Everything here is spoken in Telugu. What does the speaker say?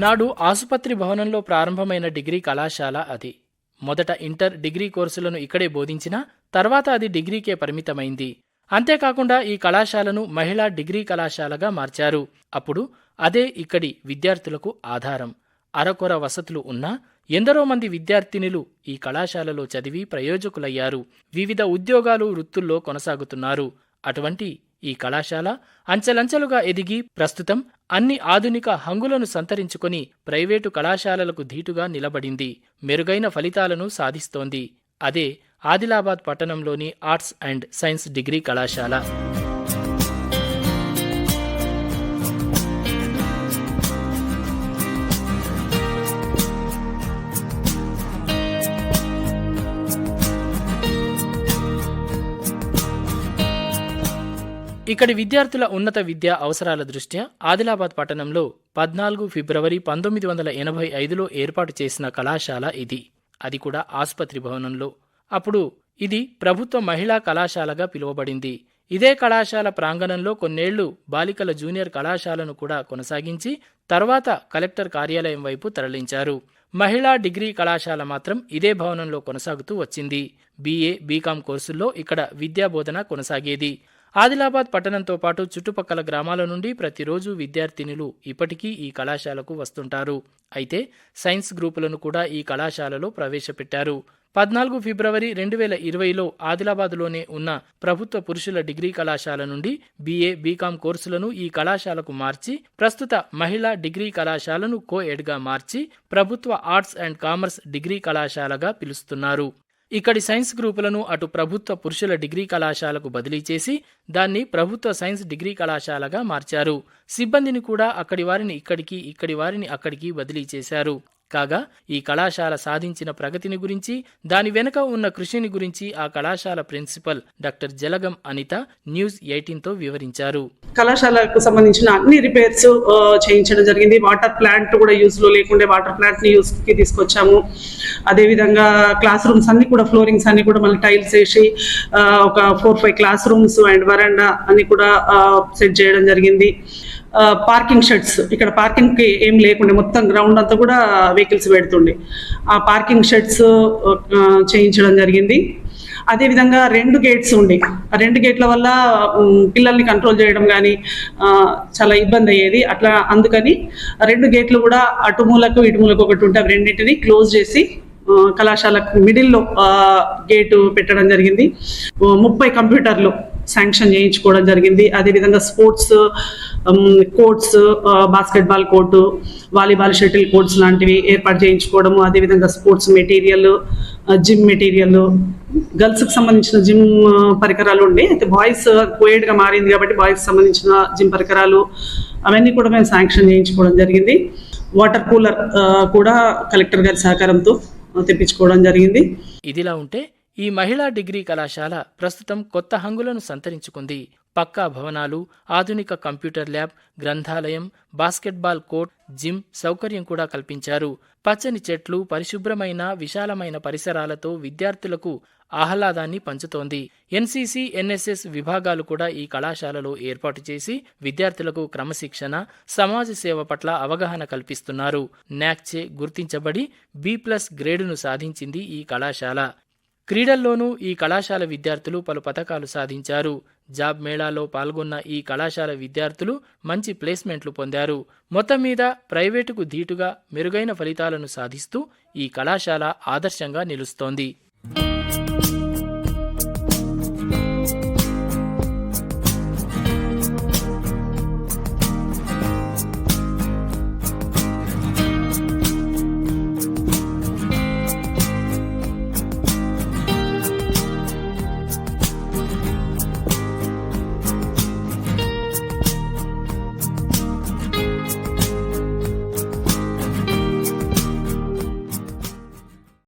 నాడు ఆసుపత్రి భవనంలో ప్రారంభమైన డిగ్రీ కళాశాల అది. మొదట ఇంటర్, డిగ్రీ కోర్సులను ఇక్కడే బోధించినా తర్వాత అది డిగ్రీకే పరిమితమైంది. అంతేకాకుండా ఈ కళాశాలను మహిళా డిగ్రీ కళాశాలగా మార్చారు. అప్పుడు అదే ఇక్కడి విద్యార్థులకు ఆధారం. అరకొర వసతులు ఉన్నా ఎందరో మంది విద్యార్థినులు ఈ కళాశాలలో చదివి ప్రయోజకులయ్యారు. వివిధ ఉద్యోగాలు, వృత్తుల్లో కొనసాగుతున్నారు. అటువంటి ఈ కళాశాల అంచెలంచెలుగా ఎదిగి ప్రస్తుతం అన్ని ఆధునిక హంగులను సంతరించుకొని ప్రైవేటు కళాశాలలకు ధీటుగా నిలబడింది. మెరుగైన ఫలితాలను సాధిస్తోంది. అదే ఆదిలాబాద్ పట్టణంలోని ఆర్ట్స్ అండ్ సైన్స్ డిగ్రీ కళాశాల. ఇక్కడి విద్యార్థుల ఉన్నత విద్యా అవసరాల దృష్ట్యా ఆదిలాబాద్ పట్టణంలో 14 ఫిబ్రవరి 1985లో ఏర్పాటు చేసిన కళాశాల ఇది. అది కూడా ఆసుపత్రి భవనంలో. అప్పుడు ఇది ప్రభుత్వ మహిళా కళాశాలగా పిలువబడింది. ఇదే కళాశాల ప్రాంగణంలో కొన్నేళ్లు బాలికల జూనియర్ కళాశాలను కూడా కొనసాగించి తర్వాత కలెక్టర్ కార్యాలయం వైపు తరలించారు. మహిళా డిగ్రీ కళాశాల మాత్రం ఇదే భవనంలో కొనసాగుతూ వచ్చింది. BA, BCom కోర్సుల్లో ఇక్కడ విద్యాబోధన కొనసాగేది. ఆదిలాబాద్ పట్టణంతో పాటు చుట్టుపక్కల గ్రామాల నుండి ప్రతిరోజు విద్యార్థినులు ఇప్పటికీ ఈ కళాశాలకు వస్తుంటారు. అయితే సైన్స్ గ్రూపులను కూడా ఈ కళాశాలలో ప్రవేశపెట్టారు. 14 ఫిబ్రవరి 2020లో ఆదిలాబాద్లోనే ఉన్న ప్రభుత్వ పురుషుల డిగ్రీ కళాశాల నుండి BA, BCom కోర్సులను ఈ కళాశాలకు మార్చి ప్రస్తుత మహిళా డిగ్రీ కళాశాలను కో-ఎడ్గా మార్చి ప్రభుత్వ ఆర్ట్స్ అండ్ కామర్స్ డిగ్రీ కళాశాలగా పిలుస్తున్నారు. ఇక్కడి సైన్స్ గ్రూపులను అటు ప్రభుత్వ పురుషుల డిగ్రీ కళాశాలకు బదిలీ చేసి దాన్ని ప్రభుత్వ సైన్స్ డిగ్రీ కళాశాలగా మార్చారు. సిబ్బందిని కూడా అక్కడి వారిని ఇక్కడికి, ఇక్కడి వారిని అక్కడికి బదిలీ చేశారు. కాగా ఈ కళాశాల సాధించిన ప్రగతిని గురించి, దాని వెనుక ఉన్న కృషిని గురించి ఆ కళాశాల principal doctor Jalagam Anitha News 18తో వివరించారు. కళాశాలకు సంబంధించిన అన్ని రిపేర్స్ చేయించడం జరిగింది. వాటర్ ప్లాంట్ కూడా యూజ్ లో లేకుండే వాటర్ ప్లాంట్ ని యూజ్ కి తీసుకొచ్చాము. అదేవిధంగా క్లాస్ రూమ్స్ అన్ని కూడా, ఫ్లోరింగ్స్ అన్ని కూడా మళ్ళీ టైల్స్ వేసి ఒక 4-5 క్లాస్ రూమ్స్ అండ్ వరండా అన్ని కూడా సెట్ చేయడం జరిగింది. పార్కింగ్ షెడ్స్, ఇక్కడ పార్కింగ్ కి ఏం లేకుండే మొత్తం గ్రౌండ్ అంతా కూడా వెహికల్స్ పెడుతుండే. ఆ పార్కింగ్ షెడ్స్ చేయించడం జరిగింది. అదేవిధంగా 2 గేట్స్ ఉండే. ఆ 2 గేట్ల వల్ల పిల్లల్ని కంట్రోల్ చేయడం కానీ చాలా ఇబ్బంది అయ్యేది. అట్లా అందుకని 2 గేట్లు కూడా అటు మూలకు ఇటు మూలకు ఒకటి ఉంటే అవి రెండింటిని క్లోజ్ చేసి కళాశాలకు మిడిల్లో గేటు పెట్టడం జరిగింది. 30 కంప్యూటర్లు శాంక్షన్ చేయించుకోవడం జరిగింది. అదేవిధంగా sports courts, basketball court, volleyball, shuttle courts లాంటివి ఏర్పాటు చేయించుకోవడము. అదేవిధంగా స్పోర్ట్స్ మెటీరియల్, జిమ్ మెటీరియల్, గర్ల్స్కి సంబంధించిన జిమ్ పరికరాలు ఉండే. అయితే బాయ్స్ కోయెడ్గా మారింది కాబట్టి బాయ్స్ సంబంధించిన జిమ్ పరికరాలు అవన్నీ కూడా మేము శాంక్షన్ చేయించుకోవడం జరిగింది. వాటర్ కూలర్ కూడా కలెక్టర్ గారి సహకారంతో తెప్పించుకోవడం జరిగింది. ఇదిలా ఉంటే ఈ మహిళా డిగ్రీ కళాశాల ప్రస్తుతం కొత్త హంగులను సంతరించుకుంది. పక్కా భవనాలు, ఆధునిక కంప్యూటర్ ల్యాబ్, గ్రంథాలయం, బాస్కెట్బాల్ కోర్ట్, జిమ్ సౌకర్యం కూడా కల్పించారు. పచ్చని చెట్లు, పరిశుభ్రమైన విశాలమైన పరిసరాలతో విద్యార్థులకు ఆహ్లాదాన్ని పంచుతోంది. NCC, NSS విభాగాలు కూడా ఈ కళాశాలలో ఏర్పాటు చేసి విద్యార్థులకు క్రమశిక్షణ, సమాజ సేవ పట్ల అవగాహన కల్పిస్తున్నారు. NAAC గుర్తించబడి B+ గ్రేడును సాధించింది ఈ కళాశాల. క్రీడల్లోనూ ఈ కళాశాల విద్యార్థులు పలు పతకాలు సాధించారు. జాబ్ మేళాలో పాల్గొన్న ఈ కళాశాల విద్యార్థులు మంచి ప్లేస్మెంట్లు పొందారు. మొత్తం మీద ప్రైవేటుకు ధీటుగా మెరుగైన ఫలితాలను సాధిస్తూ ఈ కళాశాల ఆదర్శంగా నిలుస్తోంది.